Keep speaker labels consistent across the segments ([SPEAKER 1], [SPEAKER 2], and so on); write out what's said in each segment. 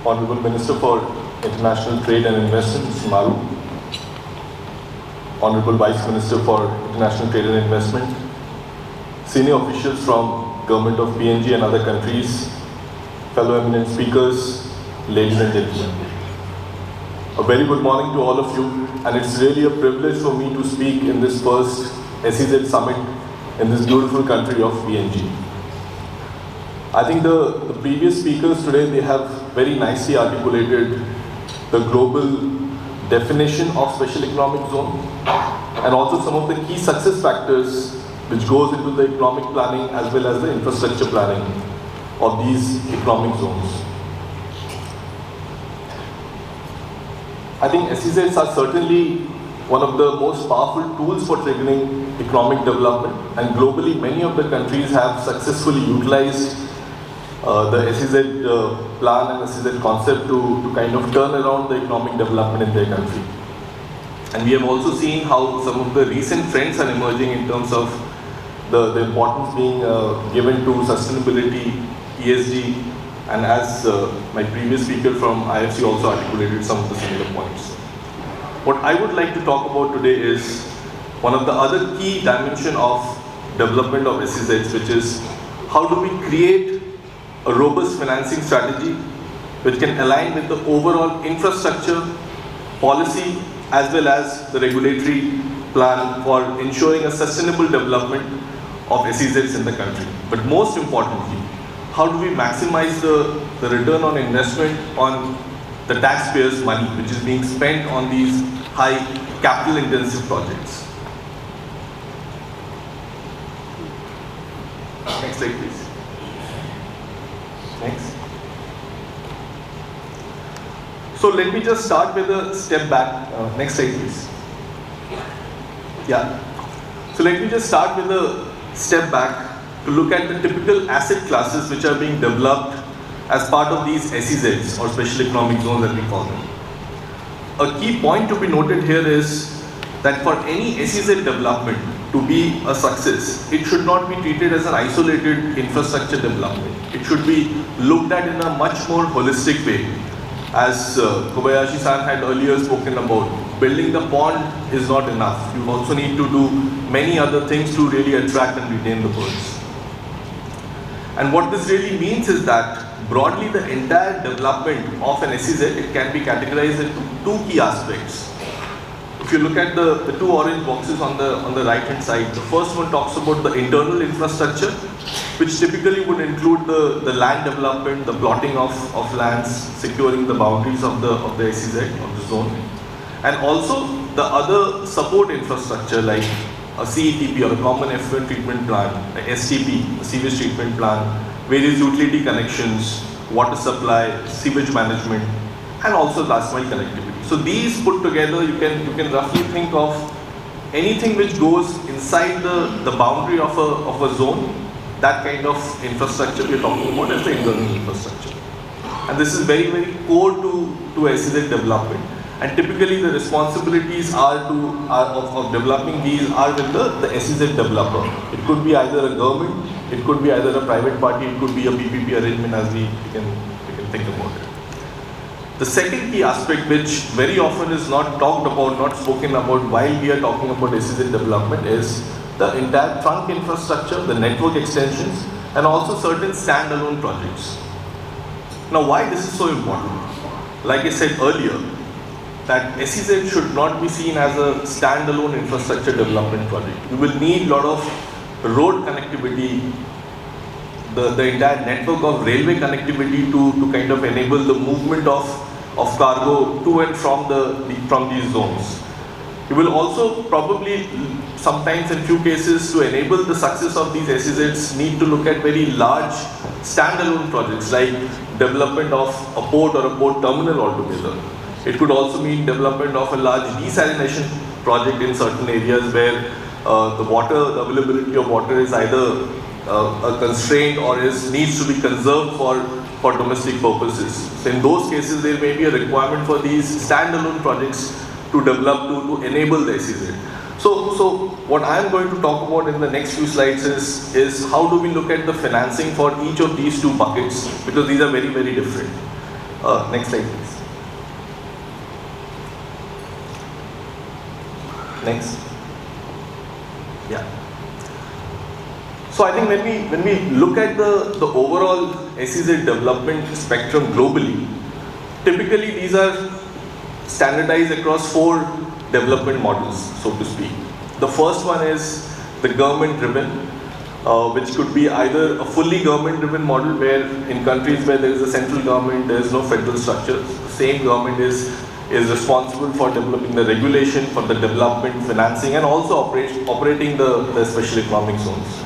[SPEAKER 1] Honorable Minister for International Trade and Investment, Mr. Maru, Honorable Vice Minister for International Trade and Investment, senior officials from Government of PNG and other countries, fellow eminent speakers, ladies and gentlemen. A very good morning to all of you, and it's really a privilege for me to speak in this first SEZ summit in this beautiful country of PNG. I think the previous speakers today, they have very nicely articulated the global definition of special economic zone and also some of the key success factors which goes into the economic planning as well as the infrastructure planning of these economic zones. I think SEZs are certainly one of the most powerful tools for triggering economic development, and globally many of the countries have successfully utilized the SEZ plan and SEZ concept to kind of turn around the economic development in their country. And we have also seen how some of the recent trends are emerging in terms of the importance being given to sustainability, ESG, and as my previous speaker from IFC also articulated some of the similar points. What I would like to talk about today is one of the other key dimension of development of SEZs, which is how do we create a robust financing strategy which can align with the overall infrastructure, policy, as well as the regulatory plan for ensuring a sustainable development of SEZs in the country. But most importantly, how do we maximize the return on investment on the taxpayers' money which is being spent on these high capital intensive projects. Next slide please. Next. So let me just start with a step back. Next slide please. Yeah. So let me just start with a step back to look at the typical asset classes which are being developed as part of these SEZs or special economic zones that we call them. A key point to be noted here is that for any SEZ development to be a success, it should not be treated as an isolated infrastructure development. It should be looked at in a much more holistic way. As Kobayashi-san had earlier spoken about, building the pond is not enough. You also need to do many other things to really attract and retain the birds. And what this really means is that broadly the entire development of an SEZ, it can be categorized into two key aspects. If you look at the two orange boxes on the right hand side, the first one talks about the internal infrastructure, which typically would include the land development, the plotting of lands, securing the boundaries of the SEZ, of the zone, and also the other support infrastructure like a CETP or a common effluent treatment plant, a STP, a sewage treatment plant, various utility connections, water supply, sewage management, and also last mile connectivity. So these put together, you can roughly think of anything which goes inside the boundary of a zone. That kind of infrastructure we are talking about as the internal infrastructure. And this is very, very core to SEZ development. And typically the responsibilities of developing these are with the SEZ developer. It could be either a government, it could be either a private party, it could be a PPP arrangement as we can think about it. The second key aspect which very often is not talked about, not spoken about while we are talking about SEZ development is the entire trunk infrastructure, the network extensions, and also certain standalone projects. Now why this is so important? Like I said earlier, that SEZ should not be seen as a standalone infrastructure development project. You will need a lot of road connectivity, the entire network of railway connectivity to kind of enable the movement of cargo to and from these zones. You will also probably sometimes in few cases to enable the success of these SEZs need to look at very large standalone projects like development of a port or a port terminal altogether. It could also mean development of a large desalination project in certain areas where the availability of water is either a constraint or needs to be conserved for domestic purposes. So in those cases, there may be a requirement for these standalone projects to develop to enable the SEZ. So what I am going to talk about in the next few slides is how do we look at the financing for each of these two buckets, because these are very, very different. Next slide, please. Next. Yeah. So I think when we look at the overall SEZ development spectrum globally, typically these are standardized across 4 development models, so to speak. The first one is the government-driven, which could be either a fully government-driven model where in countries where there is a central government, there is no federal structure. The same government is responsible for developing the regulation, for the development, financing, and also operating the special economic zones.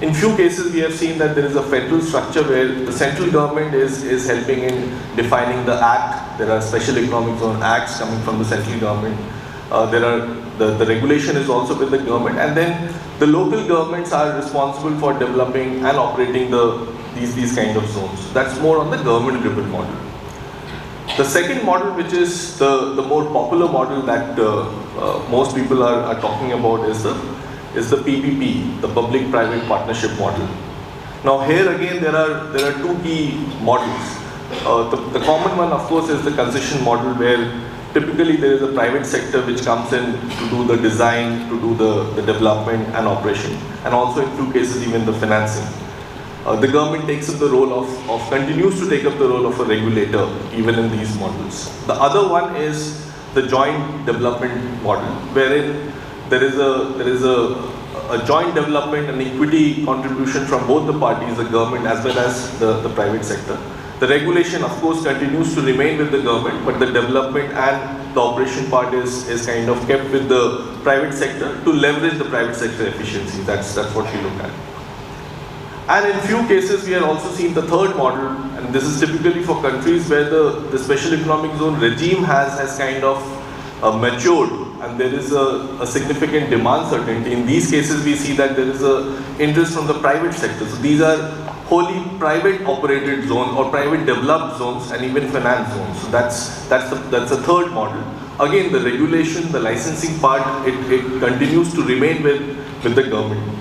[SPEAKER 1] In few cases, we have seen that there is a federal structure where the central government is helping in defining the act. There are special economic zone acts coming from the central government. The regulation is also with the government, and then the local governments are responsible for developing and operating these kind of zones. That's more on the government-driven model. The second model, which is the more popular model that most people are talking about, is the PPP, the public-private partnership model. Now here again there are 2 key models. The common one, of course, is the concession model, where typically there is a private sector which comes in to do the design, to do the development and operation, and also in few cases even the financing. The government takes up the role continues to take up the role of a regulator even in these models. The other one is the joint development model, wherein there is a joint development and equity contribution from both the parties, the government as well as the private sector. The regulation, of course, continues to remain with the government, but the development and the operation part is kind of kept with the private sector to leverage the private sector efficiency. That's what we look at. And in few cases, we are also seeing the third model, and this is typically for countries where the special economic zone regime has kind of matured, and there is a significant demand certainty. In these cases, we see that there is a interest from the private sector. So these are wholly private operated zones or private developed zones and even finance zones. So that's the third model. Again, the regulation, the licensing part, it continues to remain with the government.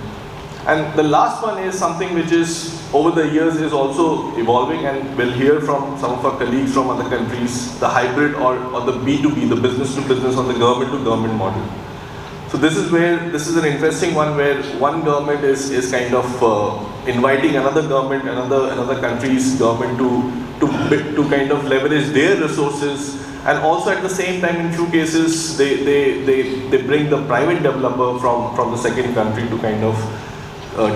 [SPEAKER 1] And the last one is something which is over the years is also evolving, and we'll hear from some of our colleagues from other countries, the hybrid or the B2B, the business to business or the government to government model. So this is an interesting one where one government is kind of inviting another government, another country's government to kind of leverage their resources, and also at the same time in few cases they bring the private developer from the second country to kind of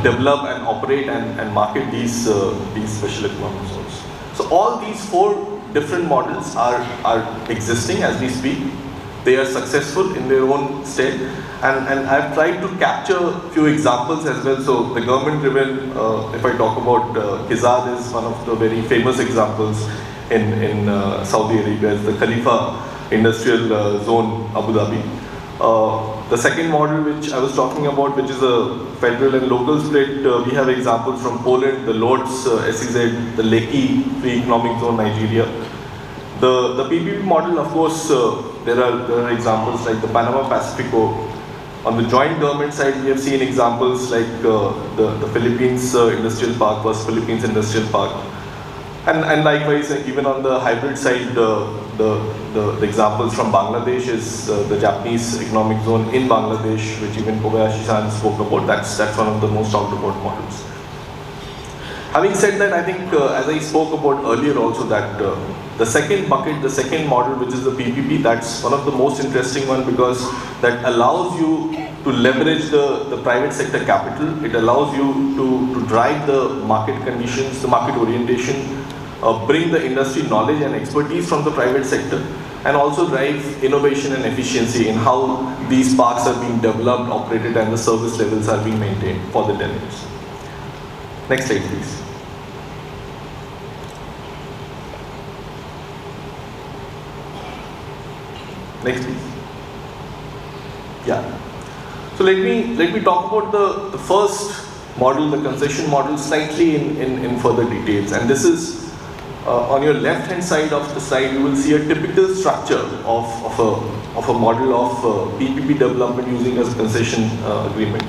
[SPEAKER 1] develop and operate and market these special economic zones. So all these 4 different models are existing as we speak. They are successful in their own state, and I've tried to capture a few examples as well. So the government-driven, if I talk about Kizad, is one of the very famous examples in Saudi Arabia. It's the Khalifa Industrial Zone, Abu Dhabi. The second model which I was talking about, which is a federal and local split, we have examples from Poland, the Lodz SEZ, the Lekki Free Economic Zone, Nigeria. The PPP model, of course, there are examples like the Panama Pacifico. On the joint government side, we have seen examples like the Philippines Industrial Park was Philippines Industrial Park. And likewise, even on the hybrid side, the examples from Bangladesh is the Japanese economic zone in Bangladesh, which even Kobayashi-san spoke about. That's one of the most talked about models. Having said that, I think as I spoke about earlier also, that the second bucket, the second model, which is the PPP, that's one of the most interesting one, because that allows you to leverage the private sector capital. It allows you to drive the market conditions, the market orientation, bring the industry knowledge and expertise from the private sector, and also drive innovation and efficiency in how these parks are being developed, operated, and the service levels are being maintained for the tenants. Next slide, please. Next, please. Yeah. So let me talk about the first model, the concession model, slightly in further details. And this is on your left-hand side of the slide. You will see a typical structure of a model of PPP development using as a concession agreement.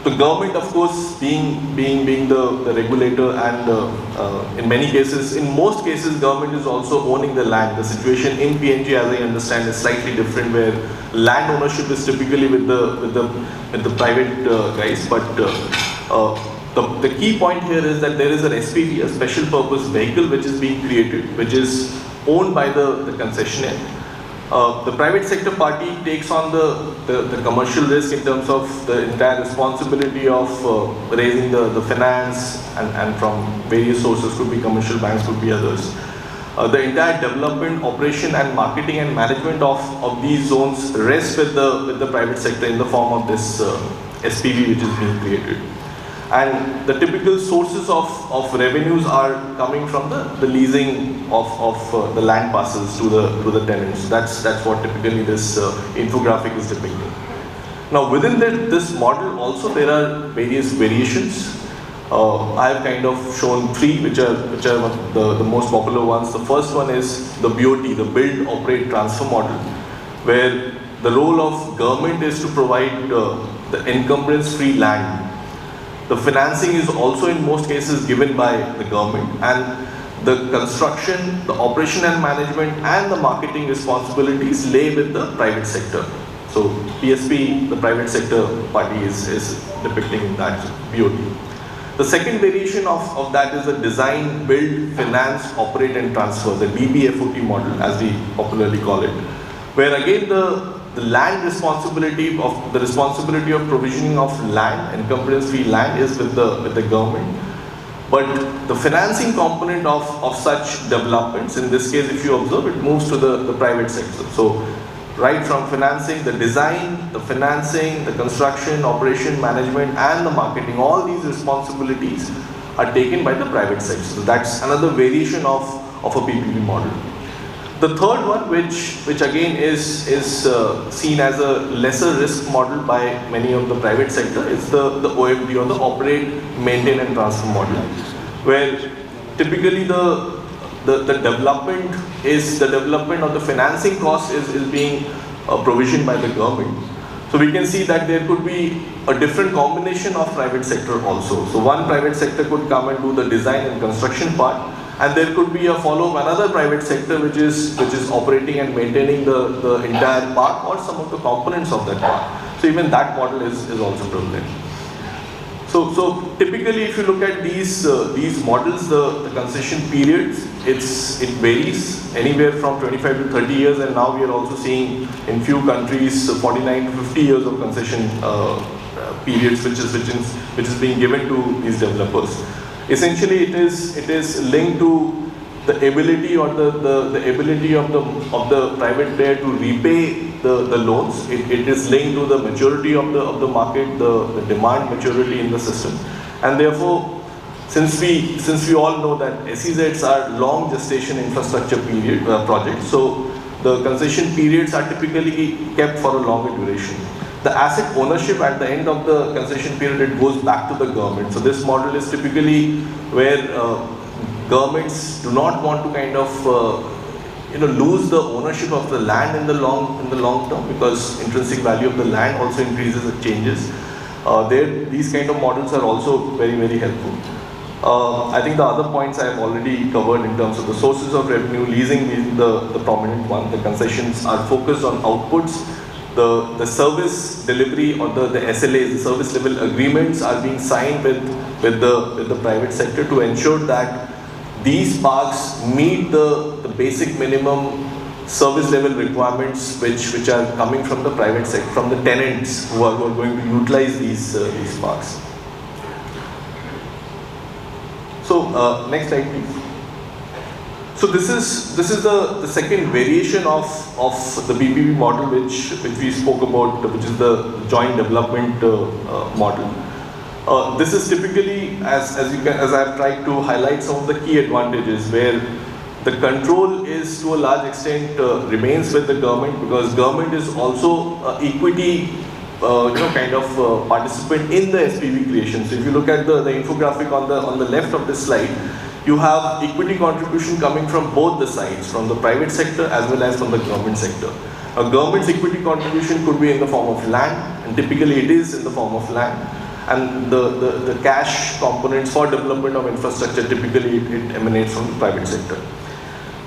[SPEAKER 1] The government, of course, being the regulator, and in many cases, in most cases, government is also owning the land. The situation in PNG, as I understand, is slightly different, where land ownership is typically with the private guys. But the key point here is that there is an SPV, a special purpose vehicle, which is being created, which is owned by the concessionaire. The private sector party takes on the commercial risk in terms of the entire responsibility of raising the finance, and from various sources, could be commercial banks, could be others. The entire development, operation and marketing and management of these zones rests with the private sector in the form of this SPV which is being created. And the typical sources of revenues are coming from the leasing of the land parcels to the tenants. That's what typically this infographic is depicting. Now within this model also there are various variations. I have kind of shown three which are the most popular ones. The first one is the BOT, the Build, Operate, Transfer model, where the role of government is to provide the encumbrance-free land. The financing is also in most cases given by the government, and the construction, the operation and management and the marketing responsibilities lay with the private sector. So PSP, the private sector party, is depicting in that BOT. The second variation of that is the Design, Build, Finance, Operate and Transfer, the DBFOT model as we popularly call it, where again the land responsibility of provisioning of land, encumbrance-free land, is with the government. But the financing component of such developments, in this case if you observe, it moves to the private sector. So right from financing, the design, the financing, the construction, operation, management and the marketing, all these responsibilities are taken by the private sector. So that's another variation of a PPP model. The third one, which again is seen as a lesser risk model by many of the private sector, is the OMT, or the Operate, Maintain and Transfer model, where typically the development or the financing cost is being provisioned by the government. So we can see that there could be a different combination of private sector also. So one private sector could come and do the design and construction part, and there could be a follow of another private sector which is operating and maintaining the entire park or some of the components of that park. So even that model is also prevalent. So typically, if you look at these models, the concession periods, it varies anywhere from 25 to 30 years, and now we are also seeing in few countries 49 to 50 years of concession periods, which is being given to these developers. Essentially, it is linked to the ability or the ability of the private player to repay the loans. It is linked to the maturity of the market, the demand maturity in the system, and therefore, since we all know that SEZs are long gestation infrastructure projects, so the concession periods are typically kept for a longer duration. The asset ownership at the end of the concession period, it goes back to the government. So this model is typically where governments do not want to kind of lose the ownership of the land in the long term, because intrinsic value of the land also increases, it changes. These kind of models are also very, very helpful. I think the other points I have already covered in terms of the sources of revenue, leasing being the prominent one. The concessions are focused on outputs. The service delivery or the SLAs, the service level agreements, are being signed with the private sector to ensure that these parks meet the basic minimum service level requirements which are coming from the private sector, from the tenants who are going to utilize these parks. So next slide please. So this is the second variation of the PPP model which we spoke about, which is the joint development model. This is typically, as I have tried to highlight some of the key advantages, where the control is to a large extent remains with the government, because government is also equity participant in the SPV creation. So if you look at the infographic on the left of this slide, you have equity contribution coming from both the sides, from the private sector as well as from the government sector. A government's equity contribution could be in the form of land, and typically it is in the form of land. and the cash components for development of infrastructure, typically it emanates from the private sector.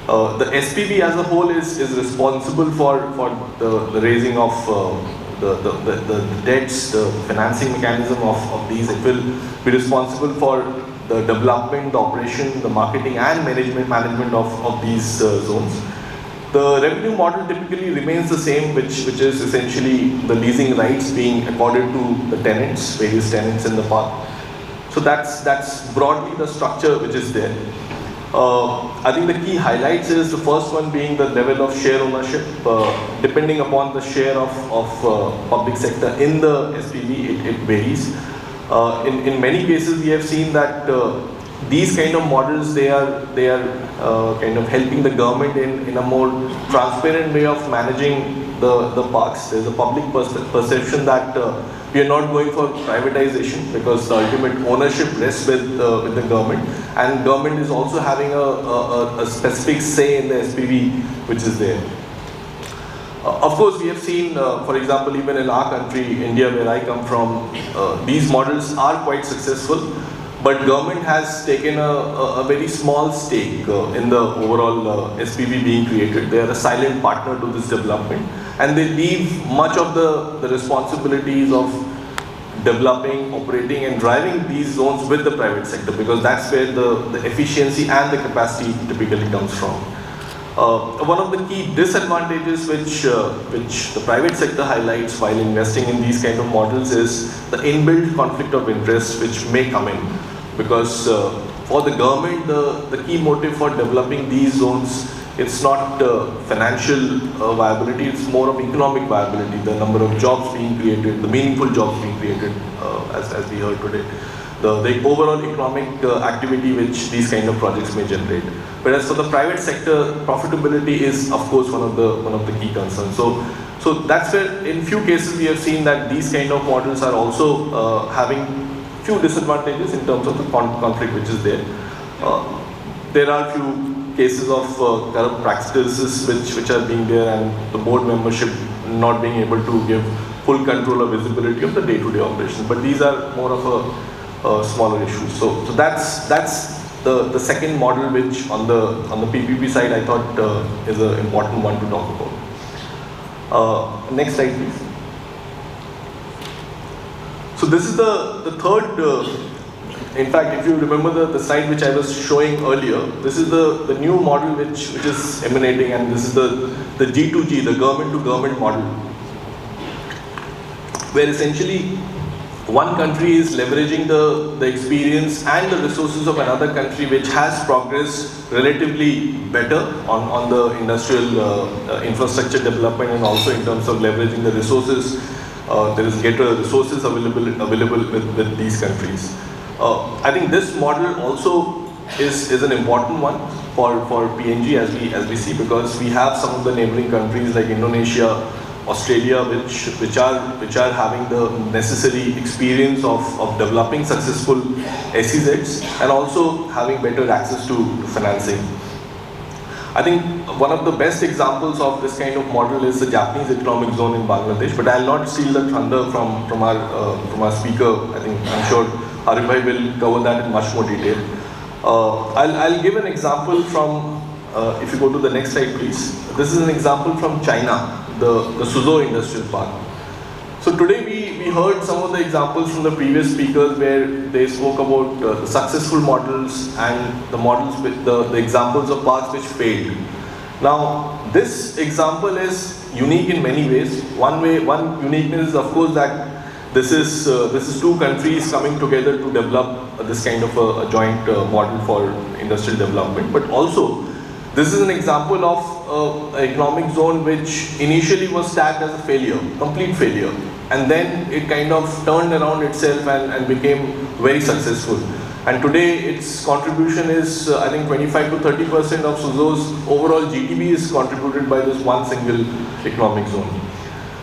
[SPEAKER 1] The SPV as a whole is responsible for the raising of the debts, the financing mechanism of these. It will be responsible for the development, the operation, the marketing and management of these zones. The revenue model typically remains the same, which is essentially the leasing rights being accorded to the tenants, various tenants in the park. So that's broadly the structure which is there. I think the key highlights is the first one being the level of share ownership. Depending upon the share of public sector in the SPV, it varies. In many cases, we have seen that these kind of models, they are kind of helping the government in a more transparent way of managing the parks. There's a public perception that we are not going for privatization, because the ultimate ownership rests with the government, and government is also having a specific say in the SPV which is there. Of course, we have seen, for example, even in our country, India, where I come from, these models are quite successful, but government has taken a very small stake in the overall SPV being created. They are a silent partner to this development, and they leave much of the responsibilities of developing, operating and driving these zones with the private sector, because that's where the efficiency and the capacity typically comes from. One of the key disadvantages which the private sector highlights while investing in these kind of models is the inbuilt conflict of interest which may come in, because for the government, the key motive for developing these zones, it's not financial viability, it's more of economic viability, the number of jobs being created, the meaningful jobs being created, as we heard today, the overall economic activity which these kind of projects may generate. Whereas for the private sector, profitability is of course one of the key concerns. So that's where in few cases we have seen that these kind of models are also having few disadvantages in terms of the conflict which is there. There are few cases of corrupt practices which are being there, and the board membership not being able to give full control or visibility of the day-to-day operations. But these are more of a smaller issues. So that's the second model which on the PPP side I thought is an important one to talk about. Next slide, please. So this is the third. In fact, if you remember the slide which I was showing earlier, this is the new model which is emanating, and this is the G2G, the government-to-government model, where essentially one country is leveraging the experience and the resources of another country which has progressed relatively better on the industrial infrastructure development, and also in terms of leveraging the resources. There is greater resources available with these countries. I think this model also is an important one for PNG as we see, because we have some of the neighboring countries like Indonesia, Australia, which are having the necessary experience of developing successful SEZs and also having better access to financing. I think one of the best examples of this kind of model is the Japanese economic zone in Bangladesh, but I'll not steal the thunder from our speaker. I'm sure Haribhai will cover that in much more detail. I'll give an example from, if you go to the next slide please. This is an example from China, the Suzhou Industrial Park. So today we heard some of the examples from the previous speakers where they spoke about the successful models and the models with the examples of parks which failed. Now this example is unique in many ways. One uniqueness is of course that this is two countries coming together to develop this kind of a joint model for industrial development, but also this is an example of an economic zone which initially was tagged as a failure, complete failure, and then it kind of turned around itself and became very successful. And today its contribution is, I think 25 to 30% of Suzhou's overall GDP is contributed by this one single economic zone.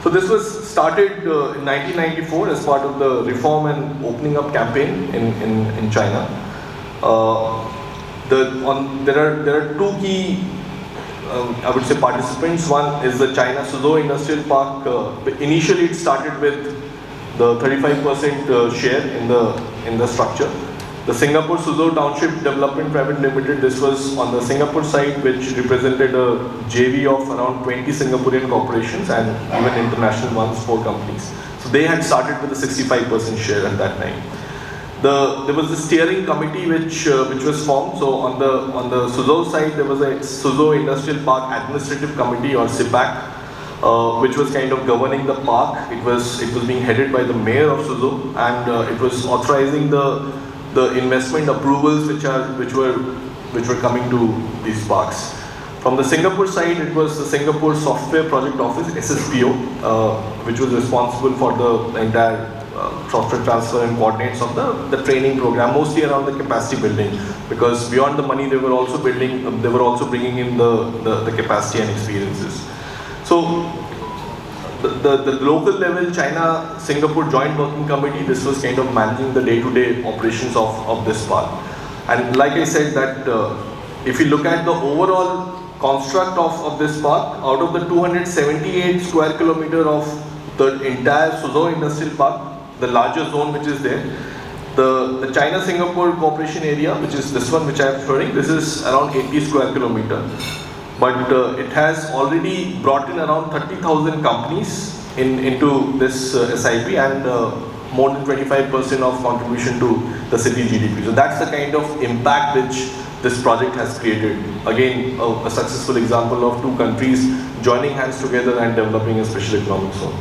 [SPEAKER 1] So this was started in 1994 as part of the reform and opening up campaign in China. There are two key, I would say, participants. One is the China Suzhou Industrial Park. Initially it started with the 35% share in the structure. The Singapore Suzhou Township Development Private Limited, this was on the Singapore side, which represented a JV of around 20 Singaporean corporations and even international ones, 4 companies. So they had started with a 65% share at that time. There was a steering committee which was formed. So on the Suzhou side, there was a Suzhou Industrial Park Administrative Committee, or SIPAC, which was kind of governing the park. It was being headed by the mayor of Suzhou, and it was authorizing the investment approvals which were coming to these parks. From the Singapore side, it was the Singapore Software Project Office, SSPO, which was responsible for the entire software transfer and coordinates of the training program, mostly around the capacity building, because beyond the money they were also bringing in the capacity and experiences. So the local level China-Singapore Joint Working Committee, this was kind of managing the day-to-day operations of this park. And like I said, that if you look at the overall construct of this park, out of the 278 square kilometer of the entire Suzhou Industrial Park, the larger zone which is there, the China-Singapore Cooperation Area, which is this one which I am showing, this is around 80 square kilometer. But it has already brought in around 30,000 companies into this SIP, and more than 25% of contribution to the city GDP. So that's the kind of impact which this project has created. Again, a successful example of 2 countries joining hands together and developing a special economic zone.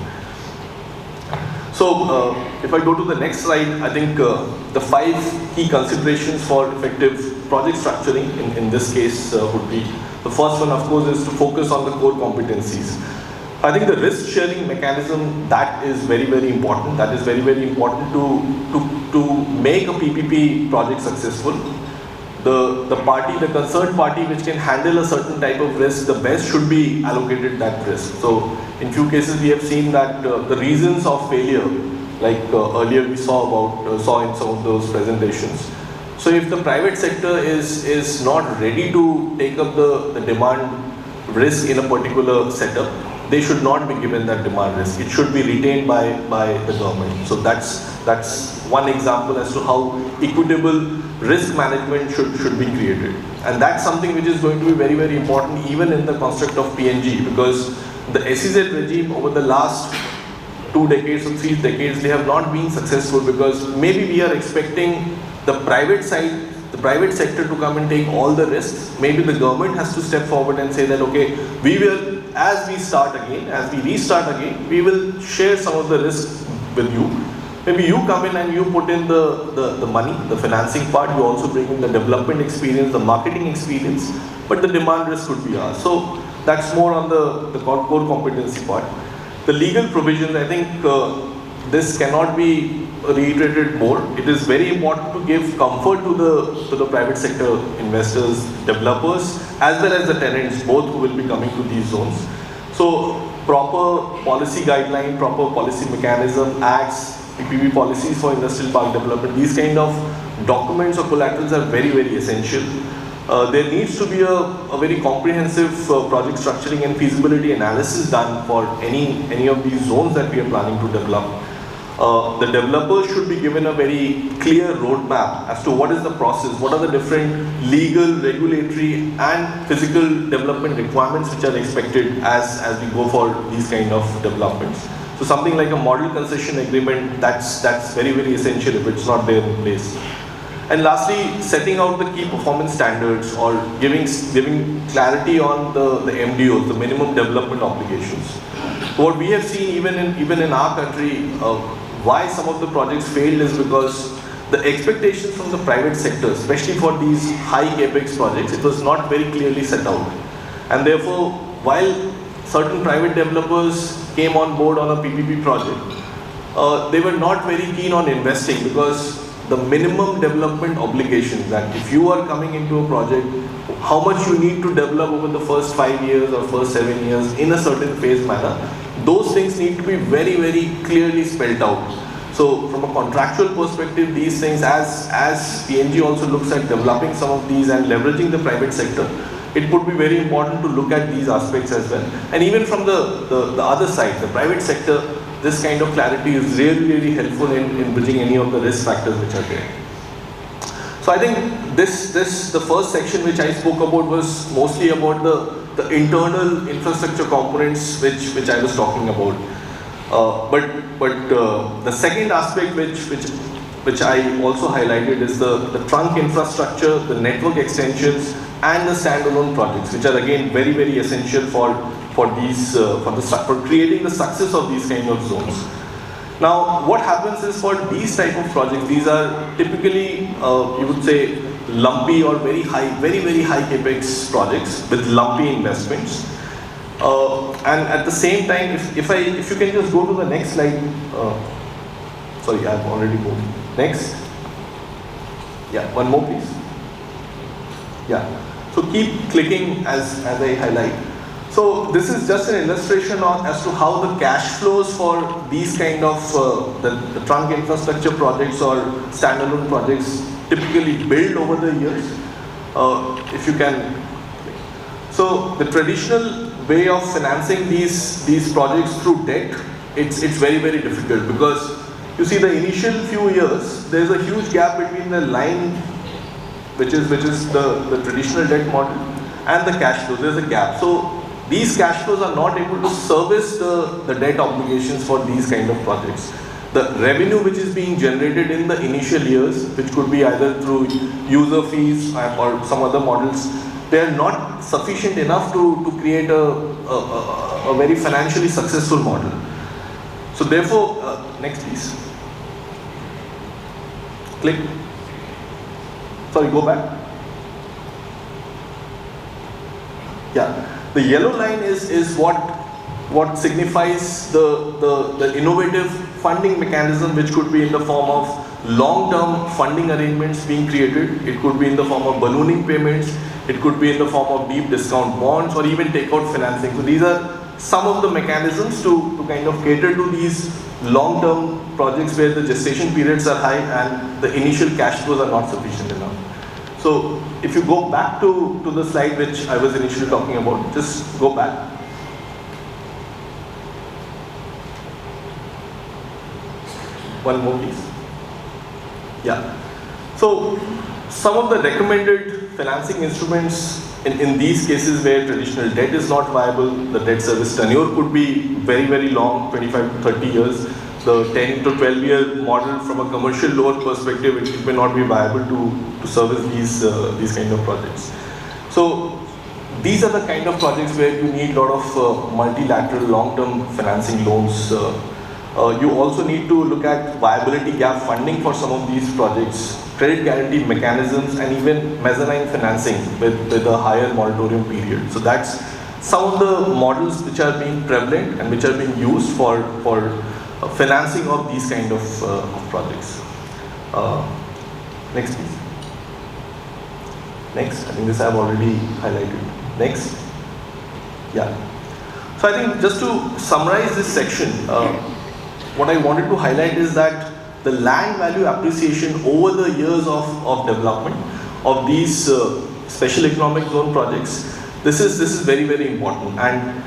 [SPEAKER 1] So if I go to the next slide, I think the 5 key considerations for effective project structuring in this case would be: the first one, of course, is to focus on the core competencies. I think the risk sharing mechanism, that is very, very important. That is very, very important to make a PPP project successful. The concerned party which can handle a certain type of risk, the best should be allocated that risk. So in few cases we have seen that the reasons of failure, like earlier we saw in some of those presentations. So if the private sector is not ready to take up the demand risk in a particular setup, they should not be given that demand risk. It should be retained by the government. So that's one example as to how equitable risk management should be created. And that's something which is going to be very, very important even in the construct of PNG, because the SEZ regime over the last 2 decades or 3 decades, they have not been successful, because maybe we are expecting the private sector to come and take all the risks. Maybe the government has to step forward and say that, okay, we will, as we restart again, we will share some of the risks with you. Maybe you come in and you put in the money, the financing part, you also bring in the development experience, the marketing experience, but the demand risk could be ours. So that's more on the core competency part. The legal provisions, I think this cannot be reiterated more. It is very important to give comfort to the private sector investors, developers, as well as the tenants, both who will be coming to these zones. So proper policy guideline, proper policy mechanism, acts, PPP policies for industrial park development, these kind of documents or collaterals are very, very essential. There needs to be a very comprehensive project structuring and feasibility analysis done for any of these zones that we are planning to develop. The developers should be given a very clear roadmap as to what is the process, what are the different legal, regulatory and physical development requirements which are expected as we go for these kind of developments. So something like a model concession agreement, that's very, very essential if it's not there in place. And lastly, setting out the key performance standards, or giving clarity on the MDOs, the minimum development obligations. What we have seen even in our country, why some of the projects failed is because the expectations from the private sector, especially for these high capex projects, it was not very clearly set out. And therefore, while certain private developers came on board on a PPP project, they were not very keen on investing, because the minimum development obligations, that if you are coming into a project, how much you need to develop over the first 5 years or first 7 years in a certain phase manner, those things need to be very, very clearly spelled out. So from a contractual perspective, these things, as PNG also looks at developing some of these and leveraging the private sector, it would be very important to look at these aspects as well. And even from the other side, the private sector, this kind of clarity is really, really helpful in bridging any of the risk factors which are there. So I think the first section which I spoke about was mostly about the internal infrastructure components which I was talking about. But the second aspect which I also highlighted is the trunk infrastructure, the network extensions, and the standalone projects, which are again very, very essential for creating the success of these kind of zones. Now, what happens is for these type of projects, these are typically, you would say, lumpy or very, very high capex projects with lumpy investments. And at the same time, if you can just go to the next slide. Sorry, I've already moved. Next. Yeah, one more please. Yeah. So keep clicking as I highlight. So this is just an illustration as to how the cash flows for these kind of the trunk infrastructure projects or standalone projects typically build over the years. If you can. So the traditional way of financing these projects through debt, it's very, very difficult, because you see the initial few years there's a huge gap between the line which is the traditional debt model and the cash flow. There's a gap. So these cash flows are not able to service the debt obligations for these kind of projects. The revenue which is being generated in the initial years, which could be either through user fees or some other models, they are not sufficient enough to create a very financially successful model. So therefore, next please. Click. Sorry, go back. Yeah. The yellow line is what signifies the innovative funding mechanism, which could be in the form of long-term funding arrangements being created. It could be in the form of ballooning payments. It could be in the form of deep discount bonds or even takeout financing. So these are some of the mechanisms to kind of cater to these long-term projects where the gestation periods are high and the initial cash flows are not sufficient enough. So if you go back to the slide which I was initially talking about, just go back. One more please. Yeah. So some of the recommended financing instruments in these cases where traditional debt is not viable, the debt service tenure could be very, very long, 25 to 30 years. The 10 to 12 year model from a commercial loan perspective, it may not be viable to service these kind of projects. So these are the kind of projects where you need a lot of multilateral long-term financing loans. You also need to look at viability gap funding for some of these projects, credit guarantee mechanisms, and even mezzanine financing with a higher moratorium period. So that's some of the models which are being prevalent and which are being used for financing of these kind of projects. Next please. Next, I think this I have already highlighted. Next. Yeah. So I think just to summarize this section, what I wanted to highlight is that the land value appreciation over the years of development of these special economic zone projects, this is very, very important. And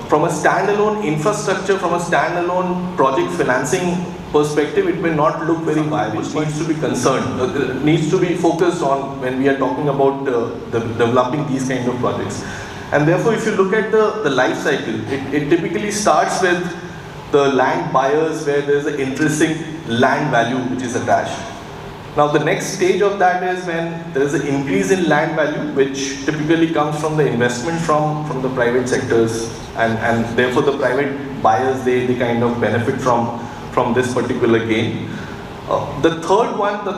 [SPEAKER 1] from a standalone infrastructure, from a standalone project financing perspective, it may not look very viable. It needs to be concerned, it needs to be focused on when we are talking about developing these kind of projects. And therefore, if you look at the life cycle, it typically starts with the land buyers where there is an intrinsic land value which is attached. Now the next stage of that is when there is an increase in land value, which typically comes from the investment from the private sectors, and therefore the private buyers, they kind of benefit from this particular gain. The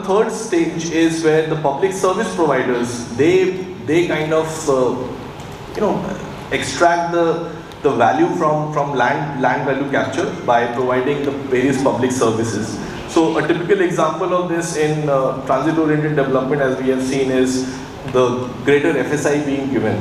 [SPEAKER 1] third stage is where the public service providers, they kind of extract the value from land value capture by providing the various public services. So a typical example of this in transit-oriented development, as we have seen, is the greater FSI being given,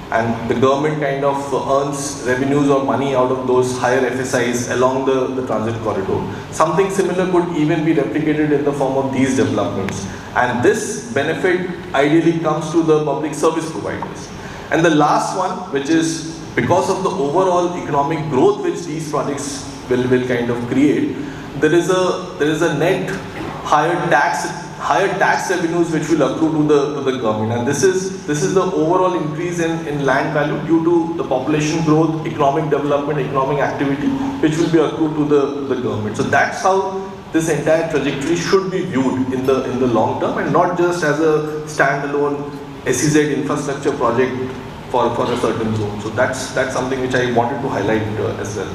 [SPEAKER 1] and the government kind of earns revenues or money out of those higher FSIs along the transit corridor. Something similar could even be replicated in the form of these developments, and this benefit ideally comes to the public service providers. And the last one, which is because of the overall economic growth which these projects will kind of create, there is a net higher tax revenues which will accrue to the government, and this is the overall increase in land value due to the population growth, economic development, economic activity, which will be accrued to the government. So that's how this entire trajectory should be viewed in the long term, and not just as a standalone SEZ infrastructure project for a certain zone. So that's something which I wanted to highlight as well.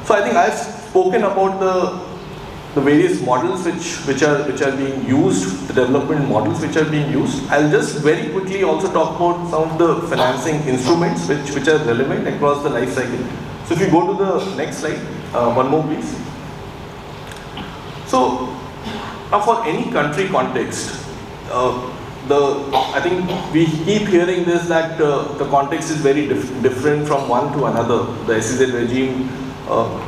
[SPEAKER 1] So I think I've spoken about the various models which are being used, the development models which are being used. I'll just very quickly also talk about some of the financing instruments which are relevant across the life cycle. So if you go to the next slide, one more please. So now for any country context, I think we keep hearing this, that the context is very different from one to another. The SEZ regime,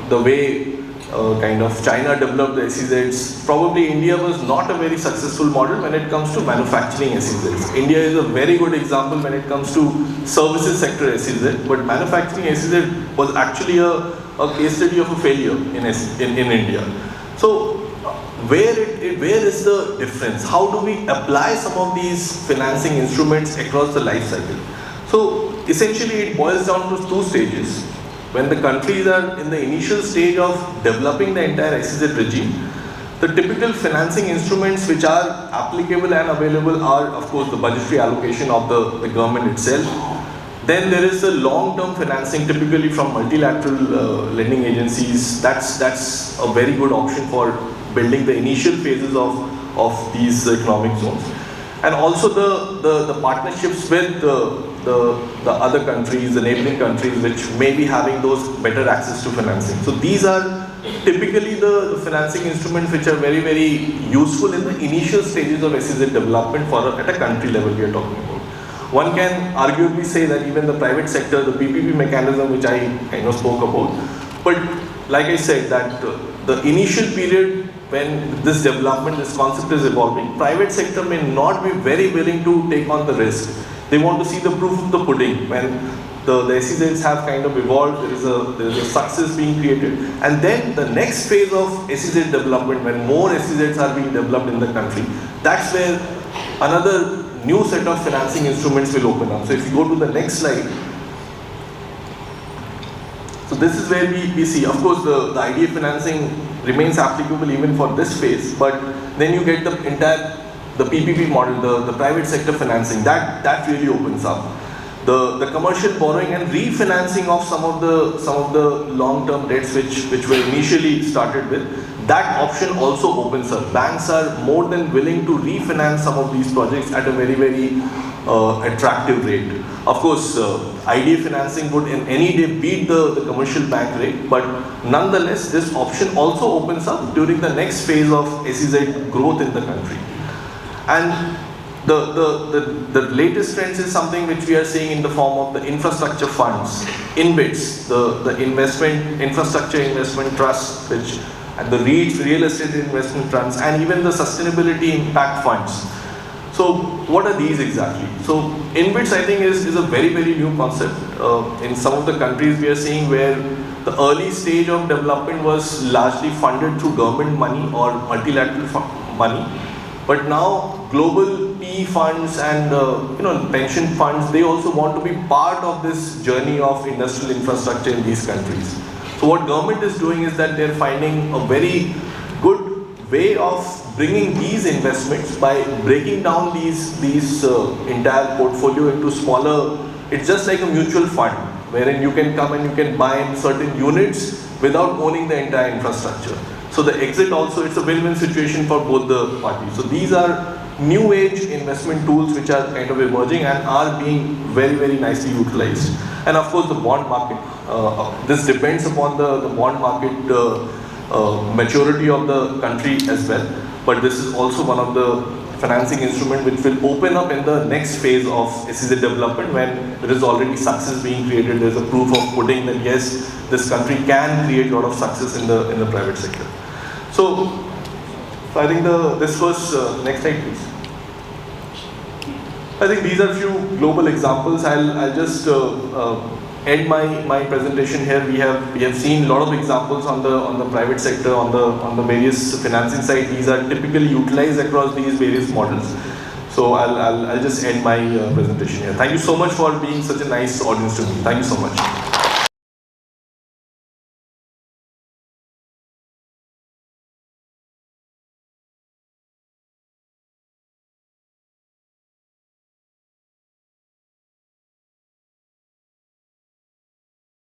[SPEAKER 1] the way kind of China developed the SEZs. Probably India was not a very successful model when it comes to manufacturing SEZs. India is a very good example when it comes to services sector SEZ, but manufacturing SEZ was actually a case study of a failure in India. So where is the difference? How do we apply some of these financing instruments across the life cycle? So essentially it boils down to two stages. When the countries are in the initial stage of developing the entire SEZ regime, the typical financing instruments which are applicable and available are, of course, the budgetary allocation of the government itself. Then there is the long-term financing, typically from multilateral lending agencies. That's a very good option for building the initial phases of these economic zones. And also the partnerships with the other countries, the neighboring countries, which may be having those better access to financing. So these are typically the financing instruments which are very, very useful in the initial stages of SEZ development at a country level we are talking about. One can arguably say that even the private sector, the PPP mechanism which I kind of spoke about, but like I said, that the initial period when this development, this concept is evolving, private sector may not be very willing to take on the risk. They want to see the proof of the pudding. When the SEZs have kind of evolved, there is a success being created, and then the next phase of SEZ development, when more SEZs are being developed in the country, that's where another new set of financing instruments will open up. So if you go to the next slide, so this is where we see, of course, the IDA financing remains applicable even for this phase, but then you get the PPP model, the private sector financing, that really opens up. The commercial borrowing and refinancing of some of the long-term debts which were initially started with, that option also opens up. Banks are more than willing to refinance some of these projects at a very, very attractive rate. Of course, IDA financing would in any day beat the commercial bank rate, but nonetheless, this option also opens up during the next phase of SEZ growth in the country. And the latest trends is something which we are seeing in the form of the infrastructure funds, InvITs, the infrastructure investment trust, and the REITs, real estate investment trusts, and even the sustainability impact funds. So what are these exactly? So InvITs, I think, is a very, very new concept. In some of the countries we are seeing where the early stage of development was largely funded through government money or multilateral money. But now global PE funds and pension funds, they also want to be part of this journey of industrial infrastructure in these countries. So what government is doing is that they're finding a very good way of bringing these investments by breaking down these entire portfolio into smaller. It's just like a mutual fund wherein you can come and you can buy certain units without owning the entire infrastructure. So the exit also, it's a win-win situation for both the parties. So these are new age investment tools which are kind of emerging and are being very, very nicely utilized. And of course the bond market, this depends upon the bond market maturity of the country as well. But this is also one of the financing instrument which will open up in the next phase of SEZ development when there is already success being created. There's a proof of pudding that yes, this country can create a lot of success in the private sector. So I think this was next slide please. I think these are few global examples. I'll just end my presentation here. We have seen a lot of examples on the private sector, on the various financing side. These are typically utilized across these various models. So I'll just end my presentation here. Thank you so much for being such a nice audience to me. Thank you so much.